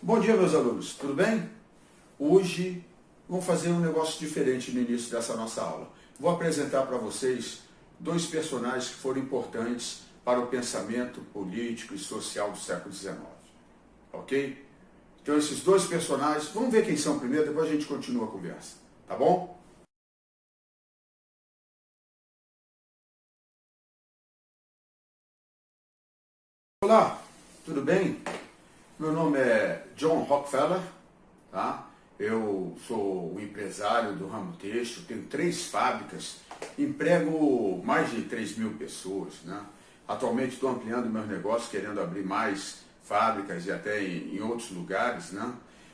Bom dia, meus alunos, tudo bem? Hoje vamos fazer um negócio diferente no início dessa nossa aula. Vou apresentar para vocês dois personagens que foram importantes para o pensamento político e social do século XIX, ok? Então esses dois personagens, vamos ver quem são primeiro, depois a gente continua a conversa, tá bom? Olá, tudo bem? Meu nome é John Rockefeller, tá? Eu sou um empresário do ramo têxtil, tenho 3 fábricas, emprego mais de 3.000 pessoas, né? Atualmente estou ampliando meus negócios, querendo abrir mais fábricas e até em outros lugares, né?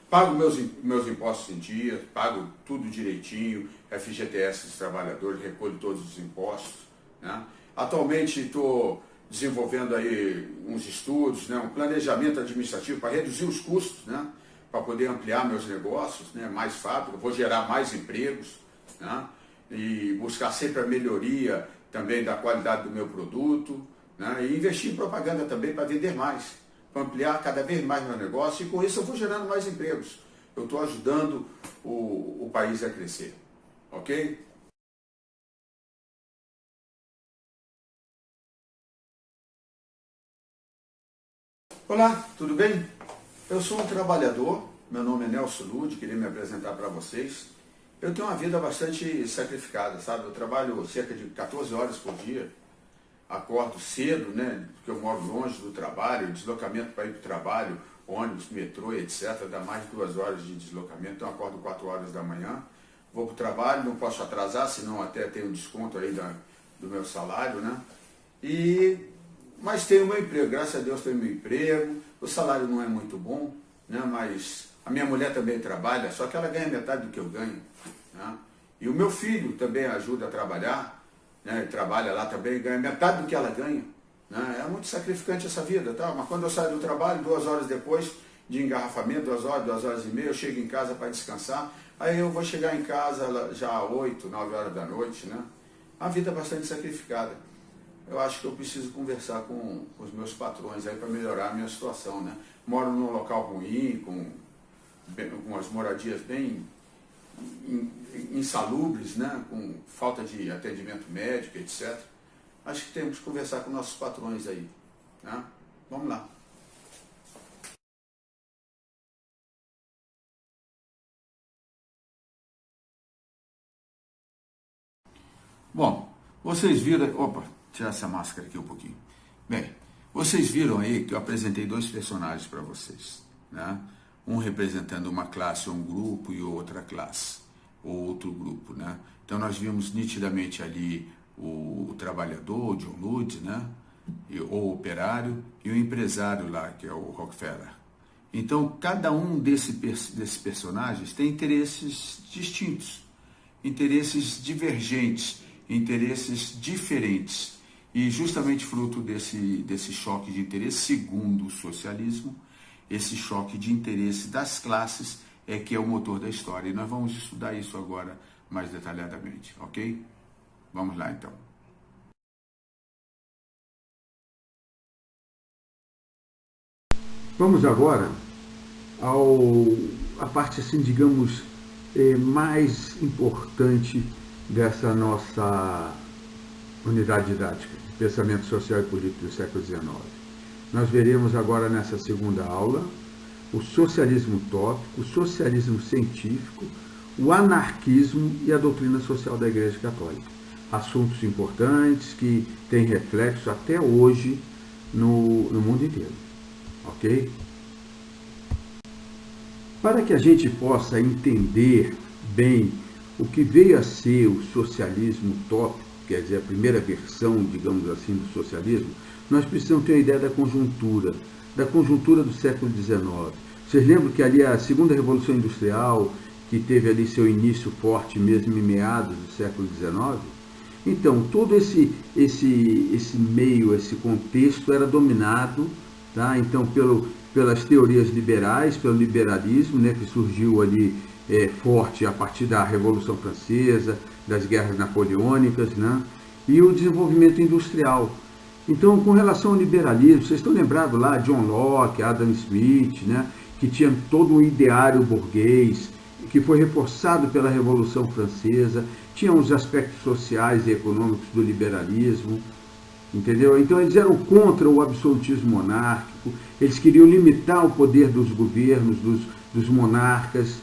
Pago meus impostos em dia, pago tudo direitinho, FGTS dos trabalhadores, recolho todos os impostos, né? Atualmente estou desenvolvendo aí uns estudos, né, um planejamento administrativo para reduzir os custos, né, para poder ampliar meus negócios, né, mais fábricas, vou gerar mais empregos, né, e buscar sempre a melhoria também da qualidade do meu produto, né, e investir em propaganda também para vender mais, para ampliar cada vez mais meu negócio, e com isso eu vou gerando mais empregos. Eu estou ajudando o país a crescer, ok? Olá, tudo bem? Eu sou um trabalhador, meu nome é Nelson Lud, queria me apresentar para vocês. Eu tenho uma vida bastante sacrificada, sabe? Eu trabalho cerca de 14 horas por dia, acordo cedo, né? Porque eu moro longe do trabalho, deslocamento para ir para o trabalho, ônibus, metrô, etc. Dá mais de 2 horas de deslocamento, então eu acordo 4 horas da manhã, vou para o trabalho, não posso atrasar, senão até tenho um desconto aí do meu salário, né? Mas tenho meu emprego, graças a Deus tenho meu emprego, o salário não é muito bom, né, mas a minha mulher também trabalha, só que ela ganha metade do que eu ganho, né, e o meu filho também ajuda a trabalhar, né, ele trabalha lá também, ganha metade do que ela ganha, né, é muito sacrificante essa vida, tá? Mas quando eu saio do trabalho, 2 horas depois de engarrafamento, 2 horas e meia, eu chego em casa para descansar, aí eu vou chegar em casa já às 8, 9 horas da noite, né, uma vida bastante sacrificada. Eu acho que eu preciso conversar com os meus patrões aí para melhorar a minha situação, né? Moro num local ruim, com as moradias bem insalubres, né? Com falta de atendimento médico, etc. Acho que temos que conversar com nossos patrões aí, né? Vamos lá. Bom, vocês viram... Opa, tirar essa máscara aqui um pouquinho. Bem, vocês viram aí que eu apresentei 2 personagens para vocês, né? Um representando uma classe ou um grupo e outra classe, ou outro grupo, né? Então nós vimos nitidamente ali o trabalhador, o John Lud, né? Ou o operário, e o empresário lá, que é o Rockefeller. Então cada um desses personagens tem interesses distintos, interesses divergentes, interesses diferentes. E justamente fruto desse choque de interesse, segundo o socialismo, esse choque de interesse das classes é que é o motor da história. E nós vamos estudar isso agora mais detalhadamente, ok? Vamos lá então. Vamos agora à parte, assim, digamos, mais importante dessa nossa unidade didática, pensamento social e político do século XIX. Nós veremos agora nessa segunda aula o socialismo utópico, o socialismo científico, o anarquismo e a doutrina social da Igreja Católica. Assuntos importantes que têm reflexo até hoje no mundo inteiro, ok? Para que a gente possa entender bem o que veio a ser o socialismo utópico, quer dizer, a primeira versão, digamos assim, do socialismo, nós precisamos ter uma ideia da conjuntura do século XIX. Vocês lembram que ali a segunda Revolução Industrial, que teve ali seu início forte mesmo em meados do século XIX? Então, todo esse meio, esse contexto era dominado, tá? Então, pelas teorias liberais, pelo liberalismo, né, que surgiu ali forte a partir da Revolução Francesa, das guerras napoleônicas, né? E o desenvolvimento industrial. Então, com relação ao liberalismo, vocês estão lembrados lá, John Locke, Adam Smith, né? que tinha todo um ideário burguês, que foi reforçado pela Revolução Francesa, tinha os aspectos sociais e econômicos do liberalismo, entendeu? Então eles eram contra o absolutismo monárquico, eles queriam limitar o poder dos governos, dos monarcas,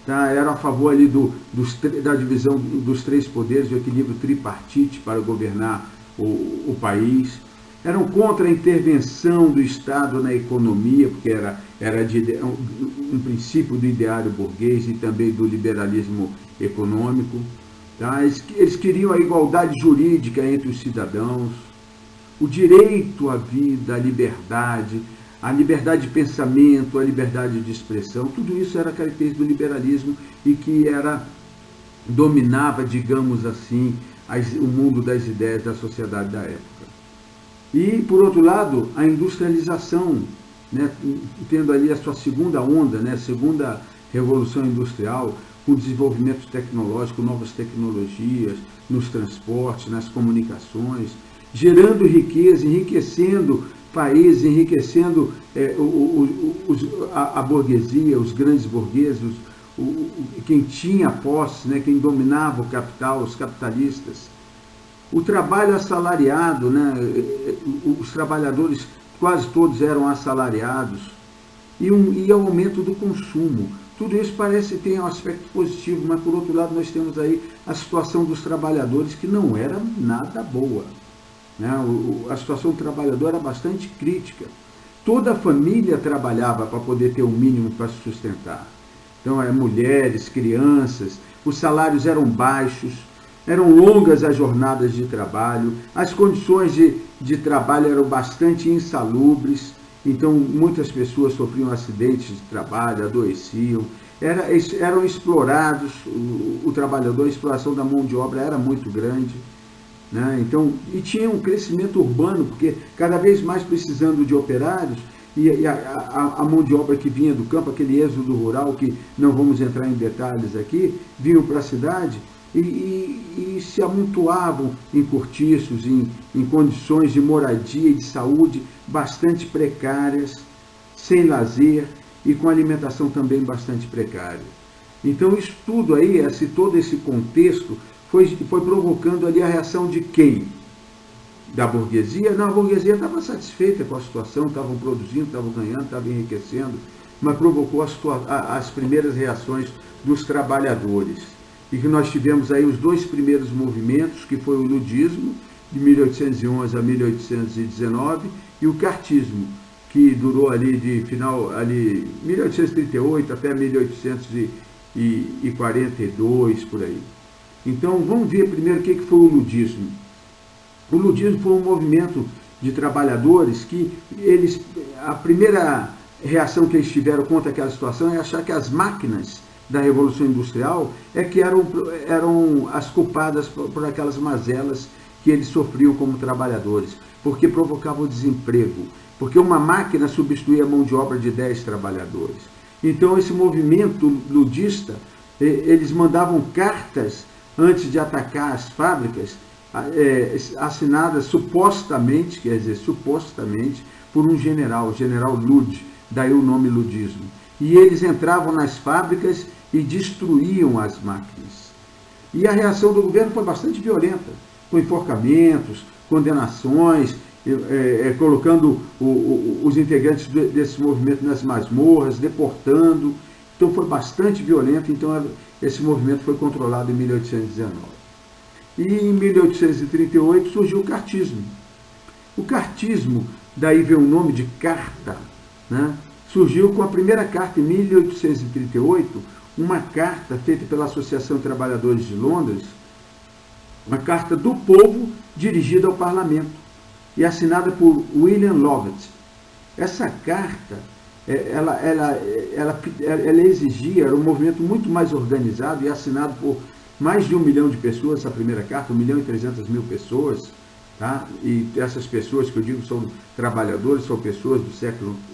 tá? Eram a favor ali da divisão dos três poderes, do equilíbrio tripartite para governar o país. Eram contra a intervenção do Estado na economia, porque era um princípio do ideário burguês e também do liberalismo econômico. Tá? Eles queriam a igualdade jurídica entre os cidadãos, o direito à vida, a liberdade de pensamento, a liberdade de expressão. Tudo isso era característica do liberalismo e que dominava, digamos assim, o mundo das ideias da sociedade da época. E, por outro lado, a industrialização, né, tendo ali a sua segunda onda, né, a segunda revolução industrial, com desenvolvimento tecnológico, novas tecnologias nos transportes, nas comunicações, gerando riqueza, enriquecendo países, enriquecendo a burguesia, os grandes burgueses, quem tinha posse, né, quem dominava o capital, os capitalistas. O trabalho assalariado, né, os trabalhadores quase todos eram assalariados, e o aumento do consumo. Tudo isso parece ter um aspecto positivo, mas por outro lado nós temos aí a situação dos trabalhadores que não era nada boa. Né? A situação do trabalhador era bastante crítica. Toda a família trabalhava para poder ter o mínimo para se sustentar. Então, mulheres, crianças, os salários eram baixos, eram longas as jornadas de trabalho, as condições de trabalho eram bastante insalubres, então muitas pessoas sofriam acidentes de trabalho, adoeciam, eram explorados, o trabalhador, a exploração da mão de obra era muito grande. Né? Então, e tinha um crescimento urbano, porque cada vez mais precisando de operários, e a mão de obra que vinha do campo, aquele êxodo rural, que não vamos entrar em detalhes aqui, vinham para a cidade e se amontoavam em cortiços, em condições de moradia e de saúde bastante precárias, sem lazer e com alimentação também bastante precária. Então, isso tudo aí, todo esse contexto, foi provocando ali a reação de quem? Da burguesia? Não, a burguesia estava satisfeita com a situação, estavam produzindo, estavam ganhando, estavam enriquecendo, mas provocou as primeiras reações dos trabalhadores. E que nós tivemos aí os dois primeiros movimentos, que foi o ludismo, de 1811 a 1819, e o cartismo, que durou ali de 1838 até 1842, por aí. Então, vamos ver primeiro o que foi o ludismo. O ludismo foi um movimento de trabalhadores que a primeira reação que eles tiveram contra aquela situação é achar que as máquinas da Revolução Industrial que eram as culpadas por aquelas mazelas que eles sofriam como trabalhadores, porque provocavam desemprego, porque uma máquina substituía a mão de obra de 10 trabalhadores. Então, esse movimento ludista, eles mandavam cartas antes de atacar as fábricas, assinadas supostamente, quer dizer, supostamente, por um general, o general Lud, daí o nome ludismo. E eles entravam nas fábricas e destruíam as máquinas. E a reação do governo foi bastante violenta, com enforcamentos, condenações, colocando os integrantes desse movimento nas masmorras, deportando. Então foi bastante violento, então esse movimento foi controlado em 1819. E em 1838 surgiu o cartismo. O cartismo, daí veio o nome de carta, né? Surgiu com a primeira carta em 1838, uma carta feita pela Associação de Trabalhadores de Londres, uma carta do povo dirigida ao parlamento e assinada por William Lovett. Essa carta, ela exigia, era um movimento muito mais organizado e assinado por mais de 1 milhão de pessoas, essa primeira carta, 1.300.000 pessoas, tá? E essas pessoas que eu digo são trabalhadores, são pessoas do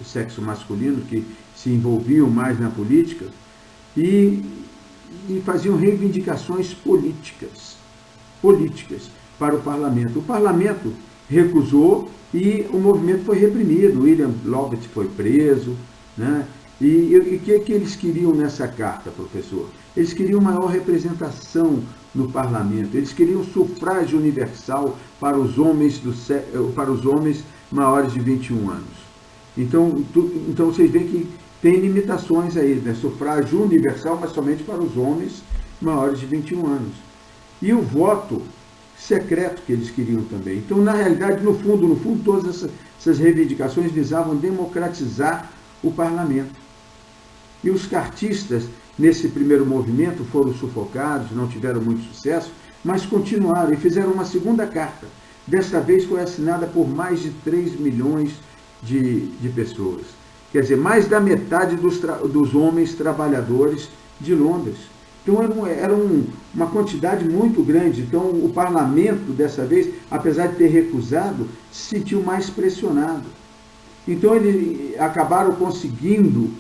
sexo masculino que se envolviam mais na política e faziam reivindicações políticas para o parlamento. O parlamento recusou e o movimento foi reprimido. William Lovett foi preso, né? E o que eles queriam nessa carta, professor? Eles queriam maior representação no parlamento, eles queriam sufrágio universal para os homens maiores de 21 anos. Então vocês veem que tem limitações aí, né? Sufrágio universal, mas somente para os homens maiores de 21 anos. E o voto secreto que eles queriam também. Então, na realidade, no fundo, todas essas reivindicações visavam democratizar o parlamento. E os cartistas, nesse primeiro movimento, foram sufocados, não tiveram muito sucesso, mas continuaram e fizeram uma segunda carta. Desta vez foi assinada por mais de 3 milhões de pessoas. Quer dizer, mais da metade dos homens trabalhadores de Londres. Então era uma quantidade muito grande. Então o parlamento, dessa vez, apesar de ter recusado, se sentiu mais pressionado. Então eles acabaram conseguindo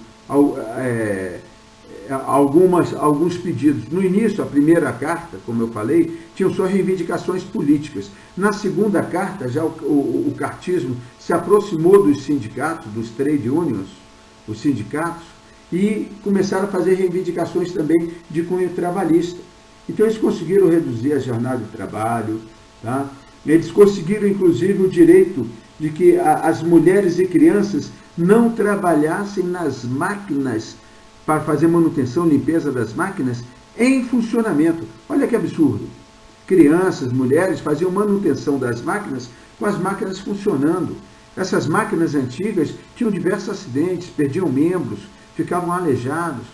alguns pedidos. No início, a primeira carta, como eu falei, tinham só reivindicações políticas. Na segunda carta, já o cartismo se aproximou dos sindicatos, dos trade unions, os sindicatos, e começaram a fazer reivindicações também de cunho trabalhista. Então eles conseguiram reduzir a jornada de trabalho, tá? Eles conseguiram inclusive o direito de que as mulheres e crianças não trabalhassem nas máquinas para fazer manutenção, limpeza das máquinas em funcionamento. Olha que absurdo. Crianças, mulheres faziam manutenção das máquinas com as máquinas funcionando. Essas máquinas antigas tinham diversos acidentes, perdiam membros, ficavam aleijados.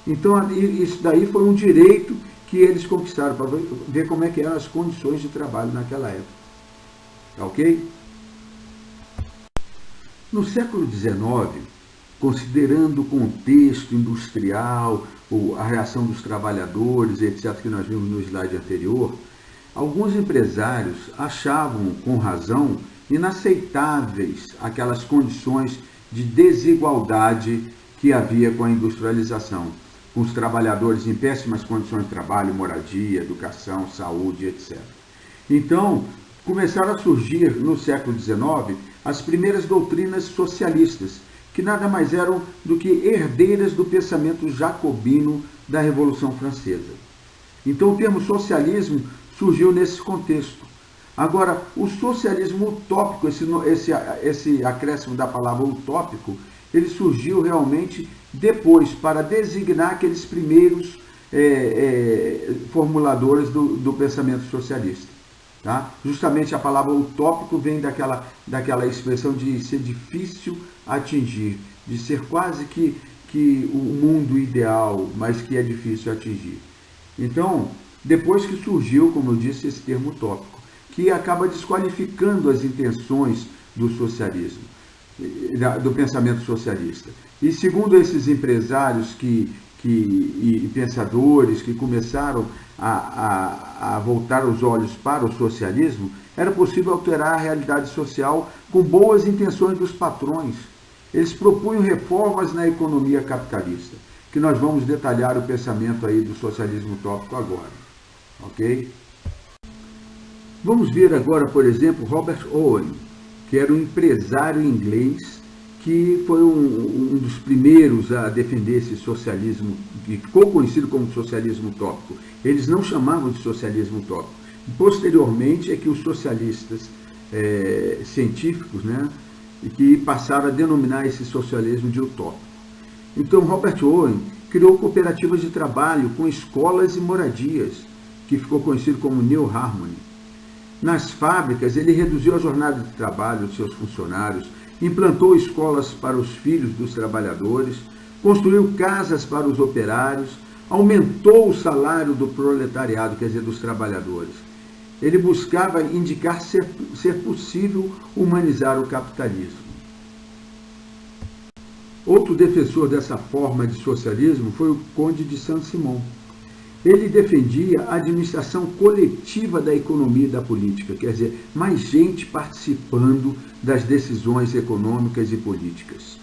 Então, isso daí foi um direito que eles conquistaram, para ver como é que eram as condições de trabalho naquela época. Tá ok? No século XIX, considerando o contexto industrial, a reação dos trabalhadores, etc., que nós vimos no slide anterior, alguns empresários achavam, com razão, inaceitáveis aquelas condições de desigualdade que havia com a industrialização, com os trabalhadores em péssimas condições de trabalho, moradia, educação, saúde, etc. Então, começaram a surgir, no século XIX, as primeiras doutrinas socialistas, que nada mais eram do que herdeiras do pensamento jacobino da Revolução Francesa. Então, o termo socialismo surgiu nesse contexto. Agora, o socialismo utópico, esse acréscimo da palavra utópico, ele surgiu realmente depois, para designar aqueles primeiros formuladores do pensamento socialista. Tá? Justamente a palavra utópico vem daquela expressão de ser difícil atingir, de ser quase que o mundo ideal, mas que é difícil atingir. Então, depois que surgiu, como eu disse, esse termo utópico, que acaba desqualificando as intenções do socialismo, do pensamento socialista. E segundo esses empresários e pensadores que começaram a voltar os olhos para o socialismo, era possível alterar a realidade social com boas intenções dos patrões. Eles propunham reformas na economia capitalista, que nós vamos detalhar o pensamento aí do socialismo utópico agora. Ok? Vamos ver agora, por exemplo, Robert Owen, que era um empresário inglês que foi um dos primeiros a defender esse socialismo, que ficou conhecido como socialismo utópico. Eles não chamavam de socialismo utópico. Posteriormente é que os socialistas científicos, né, que passaram a denominar esse socialismo de utópico. Então, Robert Owen criou cooperativas de trabalho com escolas e moradias, que ficou conhecido como New Harmony. Nas fábricas, ele reduziu a jornada de trabalho dos seus funcionários, implantou escolas para os filhos dos trabalhadores, construiu casas para os operários, aumentou o salário do proletariado, quer dizer, dos trabalhadores. Ele buscava indicar ser possível humanizar o capitalismo. Outro defensor dessa forma de socialismo foi o Conde de Saint-Simon. Ele defendia a administração coletiva da economia e da política, quer dizer, mais gente participando das decisões econômicas e políticas.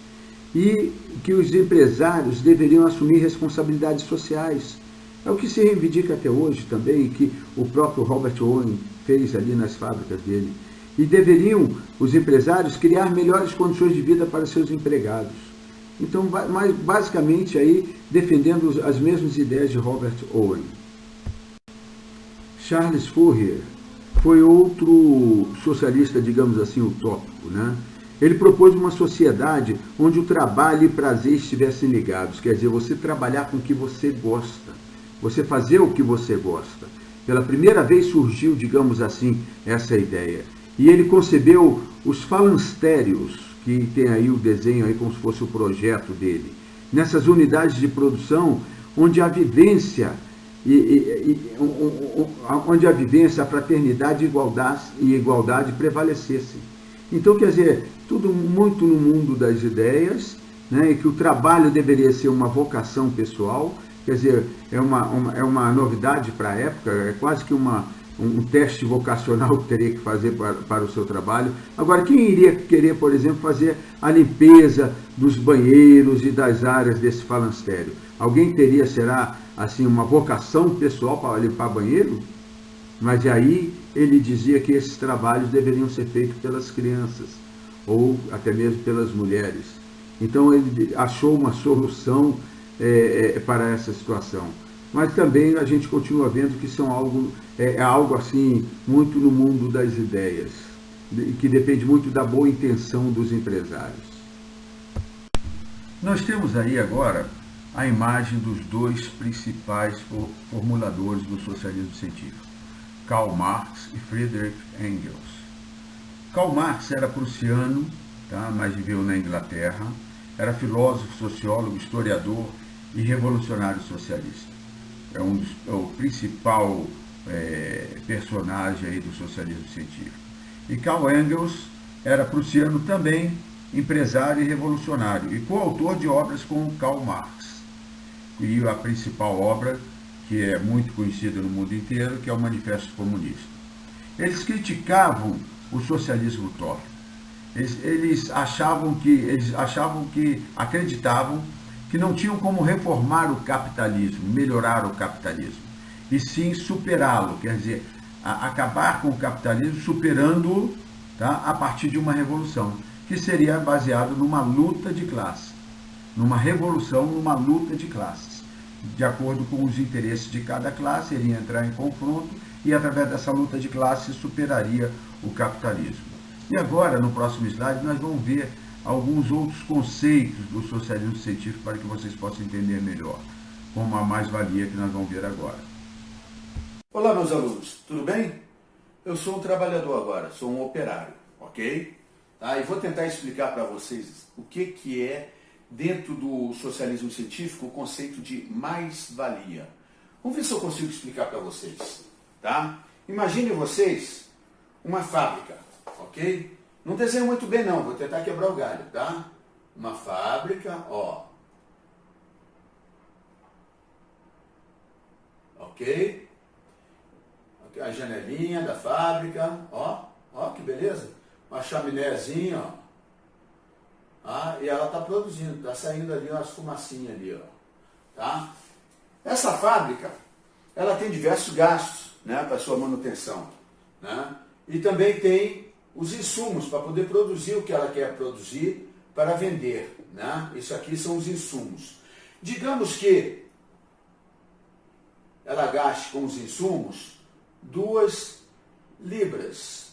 E que os empresários deveriam assumir responsabilidades sociais. É o que se reivindica até hoje também, que o próprio Robert Owen fez ali nas fábricas dele. E deveriam os empresários criar melhores condições de vida para seus empregados. Então, mas basicamente aí defendendo as mesmas ideias de Robert Owen. Charles Fourier foi outro socialista, digamos assim, utópico, né? Ele propôs uma sociedade onde o trabalho e o prazer estivessem ligados, quer dizer, você trabalhar com o que você gosta, você fazer o que você gosta. Pela primeira vez surgiu, digamos assim, essa ideia. E ele concebeu os falansterios, que tem aí o desenho aí como se fosse o projeto dele. Nessas unidades de produção, onde a vivência, a fraternidade e igualdade prevalecessem. Então, quer dizer, tudo muito no mundo das ideias, né, e que o trabalho deveria ser uma vocação pessoal, quer dizer, é uma novidade para a época, é quase que um teste vocacional que teria que fazer para o seu trabalho. Agora, quem iria querer, por exemplo, fazer a limpeza dos banheiros e das áreas desse falanstério? Alguém teria, será, assim, uma vocação pessoal para limpar banheiro? Mas aí ele dizia que esses trabalhos deveriam ser feitos pelas crianças, ou até mesmo pelas mulheres. Então ele achou uma solução para essa situação. Mas também a gente continua vendo que são algo assim, muito no mundo das ideias, que depende muito da boa intenção dos empresários. Nós temos aí agora a imagem dos dois principais formuladores do socialismo científico, Karl Marx e Friedrich Engels. Karl Marx era prussiano, tá, mas viveu na Inglaterra, era filósofo, sociólogo, historiador e revolucionário socialista. É o principal personagem aí do socialismo científico. E Karl Engels era prussiano também, empresário e revolucionário, e coautor de obras com Karl Marx. E a principal obra, que é muito conhecida no mundo inteiro, que é o Manifesto Comunista. Eles criticavam o socialismo utópico. Eles acreditavam que não tinham como reformar o capitalismo, melhorar o capitalismo, e sim superá-lo, quer dizer, acabar com o capitalismo superando-o, tá, a partir de uma revolução, que seria baseado numa luta de classe, numa revolução, numa luta de classes. De acordo com os interesses de cada classe, iria entrar em confronto e, através dessa luta de classe, superaria o capitalismo. E agora, no próximo slide, nós vamos ver alguns outros conceitos do socialismo científico para que vocês possam entender melhor, como a mais-valia que nós vamos ver agora. Olá, meus alunos, tudo bem? Eu sou um trabalhador agora, sou um operário, ok? E vou tentar explicar para vocês o que é, dentro do socialismo científico, o conceito de mais-valia. Vamos ver se eu consigo explicar para vocês, tá? Imaginem vocês uma fábrica, ok? Não desenho muito bem não, vou tentar quebrar o galho, tá? Uma fábrica, ó. Ok? A janelinha da fábrica, ó. Ó, que beleza. Uma chaminézinha, ó. E ela está produzindo, está saindo ali umas fumacinhas ali, ó. Tá? Essa fábrica, ela tem diversos gastos, né, para sua manutenção, né? E também tem os insumos para poder produzir o que ela quer produzir para vender, né? Isso aqui são os insumos. Digamos que ela gaste com os insumos 2 libras,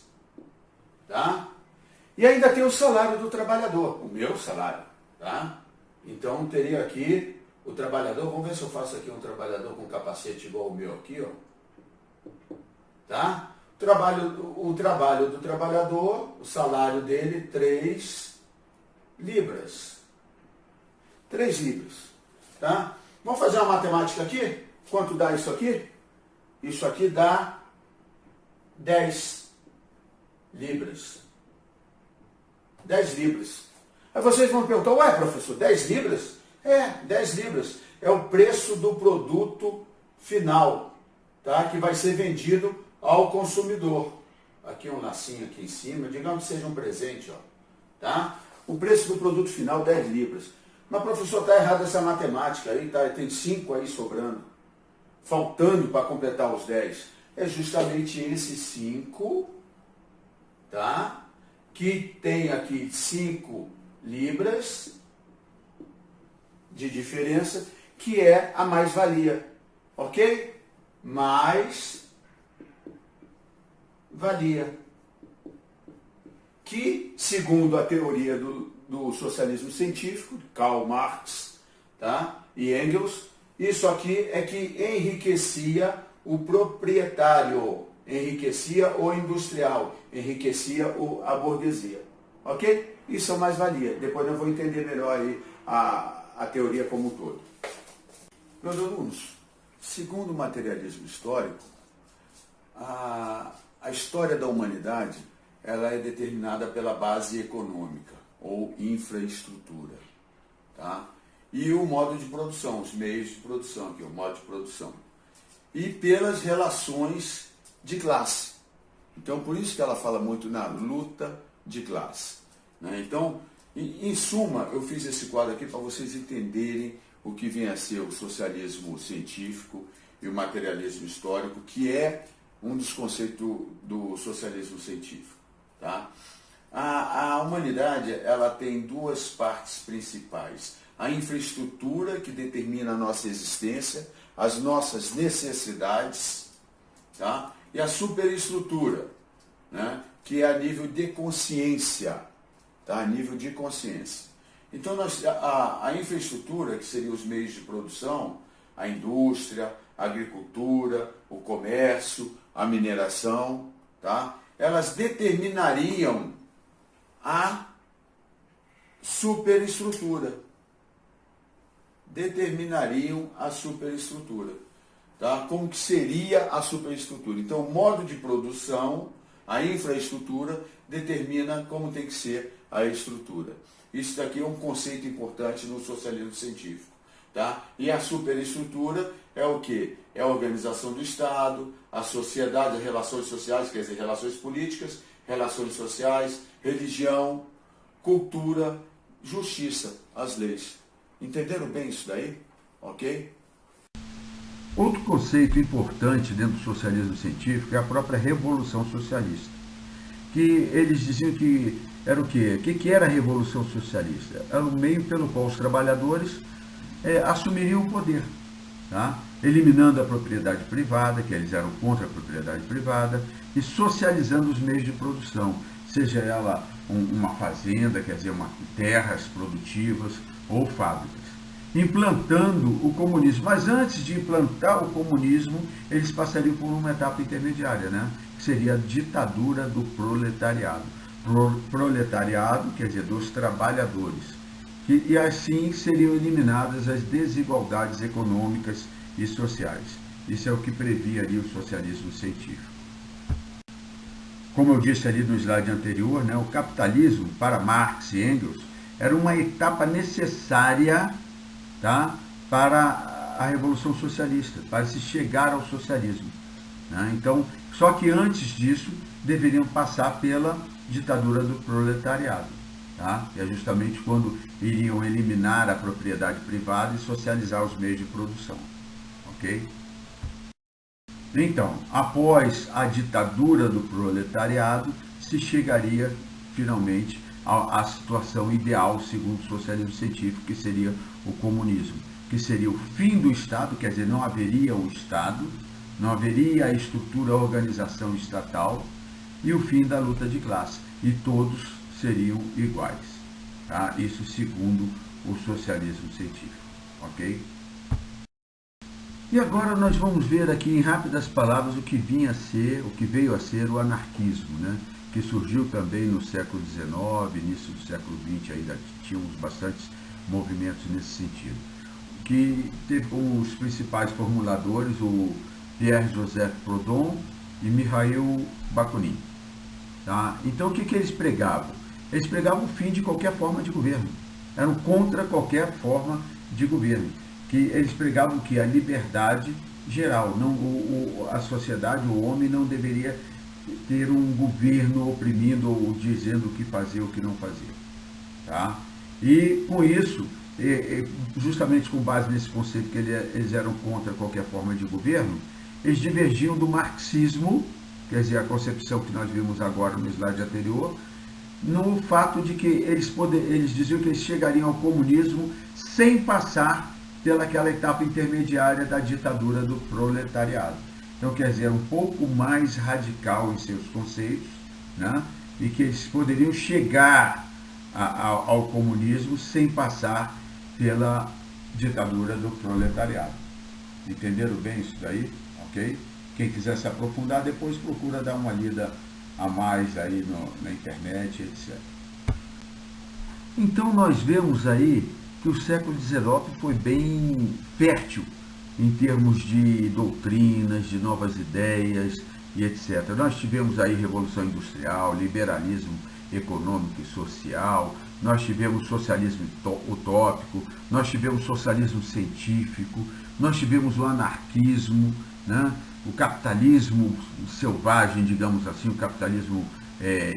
tá? E ainda tem o salário do trabalhador, o meu salário, tá? Então teria aqui o trabalhador, vamos ver se eu faço aqui um trabalhador com capacete igual o meu aqui, ó. Tá? O trabalho do trabalhador, o salário dele, 3 libras. 3 libras, tá? Vamos fazer uma matemática aqui? Quanto dá isso aqui? Isso aqui dá 10 libras. 10 libras. Aí vocês vão perguntar, ué, professor, 10 libras? 10 libras. É o preço do produto final, tá? Que vai ser vendido ao consumidor. Aqui um lacinho aqui em cima, digamos que seja um presente, ó. Tá? O preço do produto final, 10 libras. Mas, professor, está errado essa matemática aí, tá? Tem 5 aí sobrando, faltando para completar os 10. É justamente esses 5, tá? Que tem aqui 5 libras, de diferença, que é a mais-valia, ok? Mais-valia, que, segundo a teoria do socialismo científico, de Karl Marx, tá? E Engels, isso aqui é que enriquecia o proprietário, enriquecia o industrial, enriquecia a burguesia, ok? Isso é mais-valia. Depois eu vou entender melhor aí a teoria como um todo. Meus alunos, segundo o materialismo histórico, a história da humanidade ela é determinada pela base econômica ou infraestrutura, tá? E o modo de produção, os meios de produção, que é o modo de produção. E pelas relações de classe. Então, por isso que ela fala muito na luta de classe, né? Então, em suma, eu fiz esse quadro aqui para vocês entenderem o que vem a ser o socialismo científico e o materialismo histórico, que é um dos conceitos do socialismo científico, tá? A humanidade ela tem duas partes principais. A infraestrutura, que determina a nossa existência, as nossas necessidades, tá? E a superestrutura, né? Que é a nível de consciência, tá? A nível de consciência. Então, a infraestrutura, que seriam os meios de produção, a indústria, a agricultura, o comércio, a mineração, tá? Elas determinariam a superestrutura. Determinariam a superestrutura. Tá? Como que seria a superestrutura? Então, o modo de produção, a infraestrutura, determina como tem que ser a estrutura. Isso daqui é um conceito importante no socialismo científico. Tá? E a superestrutura é o quê? É a organização do Estado, a sociedade, as relações sociais, quer dizer, relações políticas, relações sociais, religião, cultura, justiça, as leis. Entenderam bem isso daí? Ok? Outro conceito importante dentro do socialismo científico é a própria Revolução Socialista, que eles diziam que era o quê? O que era a Revolução Socialista? Era o meio pelo qual os trabalhadores assumiriam o poder, tá? Eliminando a propriedade privada, que eles eram contra a propriedade privada, e socializando os meios de produção, seja ela uma fazenda, quer dizer, terras produtivas ou fábricas, implantando o comunismo. Mas antes de implantar o comunismo, eles passariam por uma etapa intermediária, né? Que seria a ditadura do proletariado. Proletariado, quer dizer, dos trabalhadores. E assim seriam eliminadas as desigualdades econômicas e sociais. Isso é o que previa ali o socialismo científico. Como eu disse ali no slide anterior, né, o capitalismo, para Marx e Engels, era uma etapa necessária, tá, para a Revolução Socialista, para se chegar ao socialismo, né? Então, só que antes disso, deveriam passar pela ditadura do proletariado, tá? Que é justamente quando iriam eliminar a propriedade privada e socializar os meios de produção, ok? Então, após a ditadura do proletariado, se chegaria finalmente à situação ideal, segundo o socialismo científico, que seria o comunismo, que seria o fim do Estado, quer dizer, não haveria um Estado, não haveria a estrutura, a organização estatal, e o fim da luta de classe, e todos seriam iguais, tá? Isso segundo o socialismo científico, ok? E agora nós vamos ver aqui em rápidas palavras o que veio a ser o anarquismo, né? Que surgiu também no século XIX, início do século XX, ainda tínhamos bastantes movimentos nesse sentido. Que teve como os principais formuladores o Pierre-Joseph Proudhon e Mikhail Bakunin. Tá? Então o que eles pregavam? Eles pregavam o fim de qualquer forma de governo. Eram contra qualquer forma de governo. Que eles pregavam que a liberdade geral, a sociedade, o homem não deveria ter um governo oprimindo ou dizendo o que fazer ou o que não fazer. Tá? E com isso, justamente com base nesse conceito que eles eram contra qualquer forma de governo, eles divergiam do marxismo, quer dizer, a concepção que nós vimos agora no slide anterior, no fato de que eles diziam que eles chegariam ao comunismo sem passar pelaquela etapa intermediária da ditadura do proletariado. Então, quer dizer, um pouco mais radical em seus conceitos, né? E que eles poderiam chegar ao comunismo sem passar pela ditadura do proletariado. Entenderam bem isso daí? Ok? Quem quiser se aprofundar, depois procura dar uma lida a mais aí na internet, etc. Então nós vemos aí que o século XIX foi bem fértil em termos de doutrinas, de novas ideias e etc. Nós tivemos aí Revolução Industrial, liberalismo econômico e social, nós tivemos socialismo utópico, nós tivemos socialismo científico, nós tivemos o anarquismo, né? O capitalismo selvagem, digamos assim, o capitalismo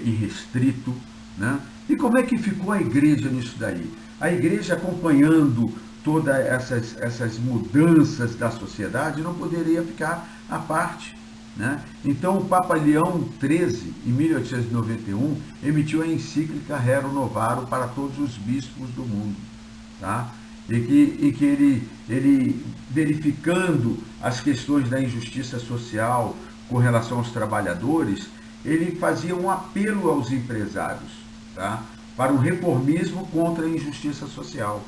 irrestrito, né? E como é que ficou a igreja nisso daí? A igreja, acompanhando todas essas mudanças da sociedade, não poderia ficar à parte, né? Então o Papa Leão XIII, em 1891, emitiu a encíclica Rerum Novarum para todos os bispos do mundo, tá? E que ele, verificando as questões da injustiça social com relação aos trabalhadores, ele fazia um apelo aos empresários, tá? Para um reformismo contra a injustiça social.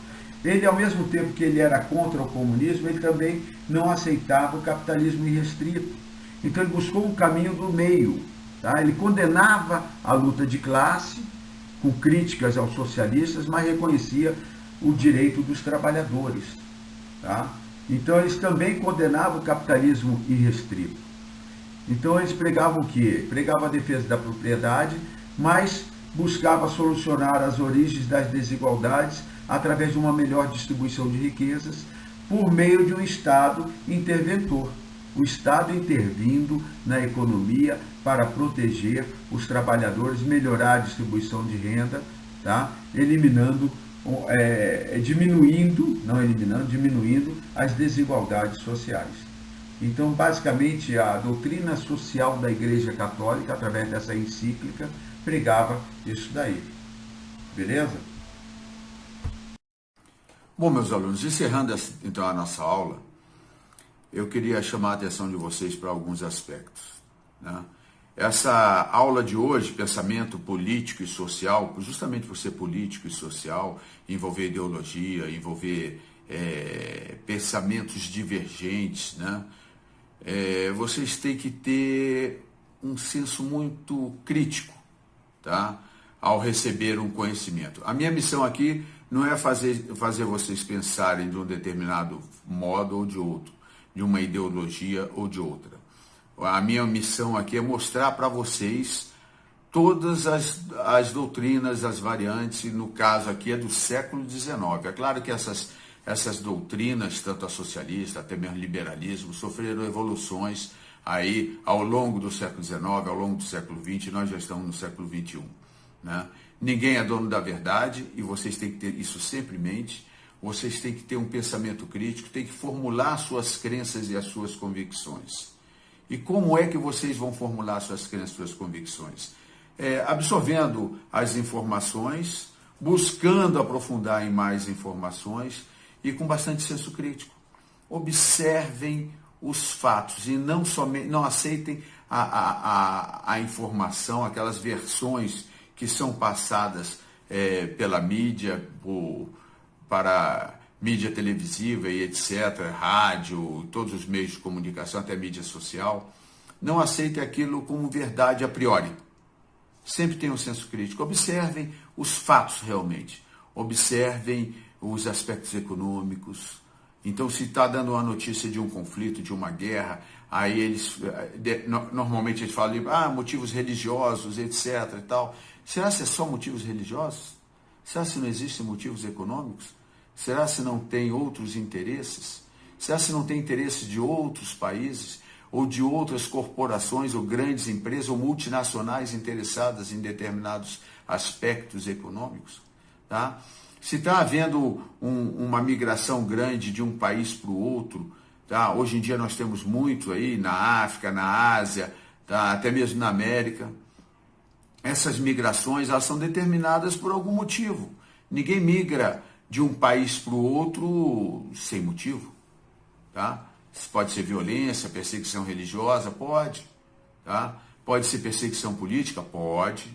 Ele, ao mesmo tempo que ele era contra o comunismo, ele também não aceitava o capitalismo irrestrito. Então ele buscou um caminho do meio, tá? Ele condenava a luta de classe, com críticas aos socialistas, mas reconhecia o direito dos trabalhadores, tá? Então eles também condenavam o capitalismo irrestrito. Então eles pregavam o quê? Pregavam a defesa da propriedade, mas buscava solucionar as origens das desigualdades através de uma melhor distribuição de riquezas por meio de um Estado interventor. O Estado intervindo na economia para proteger os trabalhadores, melhorar a distribuição de renda, tá? Diminuindo as desigualdades sociais. Então, basicamente, a doutrina social da Igreja Católica, através dessa encíclica, pregava isso daí. Beleza? Bom, meus alunos, encerrando então a nossa aula, eu queria chamar a atenção de vocês para alguns aspectos, né? Essa aula de hoje, pensamento político e social, justamente por ser político e social, envolver ideologia, envolver pensamentos divergentes, né? Vocês têm que ter um senso muito crítico, tá? Ao receber um conhecimento. A minha missão aqui não é fazer vocês pensarem de um determinado modo ou de outro, de uma ideologia ou de outra. A minha missão aqui é mostrar para vocês todas as doutrinas, as variantes, e no caso aqui é do século XIX. É claro que essas doutrinas, tanto a socialista, até mesmo liberalismo, sofreram evoluções aí ao longo do século XIX, ao longo do século XX, e nós já estamos no século XXI, né? Ninguém é dono da verdade, e vocês têm que ter isso sempre em mente. Vocês têm que ter um pensamento crítico, têm que formular suas crenças e as suas convicções. E como é que vocês vão formular suas crenças e suas convicções? Absorvendo as informações, buscando aprofundar em mais informações e com bastante senso crítico. Observem os fatos e não aceitem a informação, aquelas versões que são passadas pela mídia, para mídia televisiva e etc., rádio, todos os meios de comunicação, até mídia social. Não aceitem aquilo como verdade a priori. Sempre tenham um senso crítico. Observem os fatos realmente. Observem os aspectos econômicos. Então, se está dando uma notícia de um conflito, de uma guerra, aí normalmente eles falam, motivos religiosos, etc. e tal. Será que é só motivos religiosos? Será que não existem motivos econômicos? Será se não tem outros interesses? Será se não tem interesses de outros países, ou de outras corporações, ou grandes empresas, ou multinacionais interessadas em determinados aspectos econômicos? Tá? Se está havendo uma migração grande de um país para o outro, tá? Hoje em dia nós temos muito aí na África, na Ásia, tá? Até mesmo na América. essas migrações, elas são determinadas por algum motivo. Ninguém migra de um país para o outro sem motivo, tá? Pode ser violência, perseguição religiosa, pode, tá? Pode ser perseguição política, pode.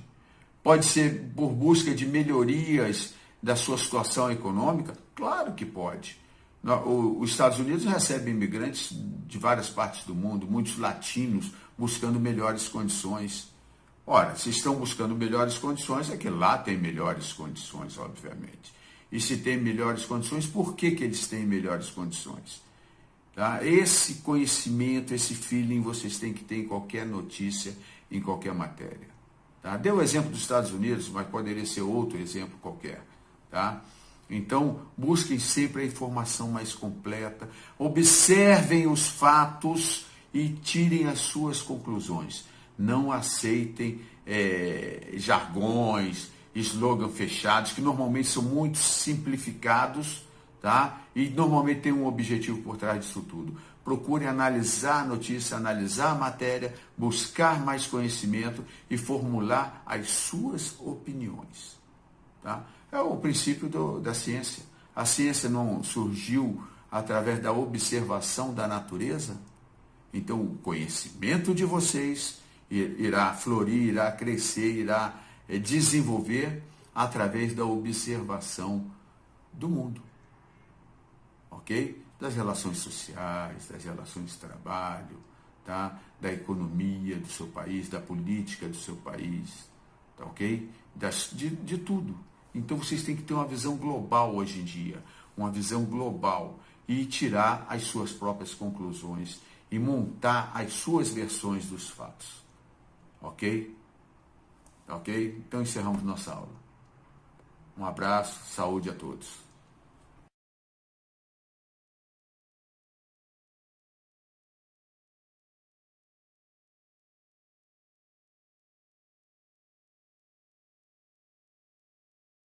Pode ser por busca de melhorias da sua situação econômica, claro que pode. Os Estados Unidos recebem imigrantes de várias partes do mundo, muitos latinos buscando melhores condições. Ora, se estão buscando melhores condições, é que lá tem melhores condições, obviamente. E se tem melhores condições, por que eles têm melhores condições? Tá? Esse conhecimento, esse feeling vocês têm que ter em qualquer notícia, em qualquer matéria. Tá? Deu o exemplo dos Estados Unidos, mas poderia ser outro exemplo qualquer. Tá? Então, busquem sempre a informação mais completa, observem os fatos e tirem as suas conclusões. Não aceitem jargões, slogans fechados, que normalmente são muito simplificados, tá? E normalmente tem um objetivo por trás disso tudo. Procure analisar a notícia, analisar a matéria, buscar mais conhecimento e formular as suas opiniões. Tá? É o princípio da ciência. A ciência não surgiu através da observação da natureza? Então, o conhecimento de vocês irá florir, irá crescer, irá desenvolver através da observação do mundo. Ok? Das relações sociais, das relações de trabalho, tá? Da economia do seu país, da política do seu país, tá ok? De tudo. Então vocês têm que ter uma visão global hoje em dia, uma visão global e tirar as suas próprias conclusões e montar as suas versões dos fatos. Ok? Ok? Então encerramos nossa aula. Um abraço, saúde a todos.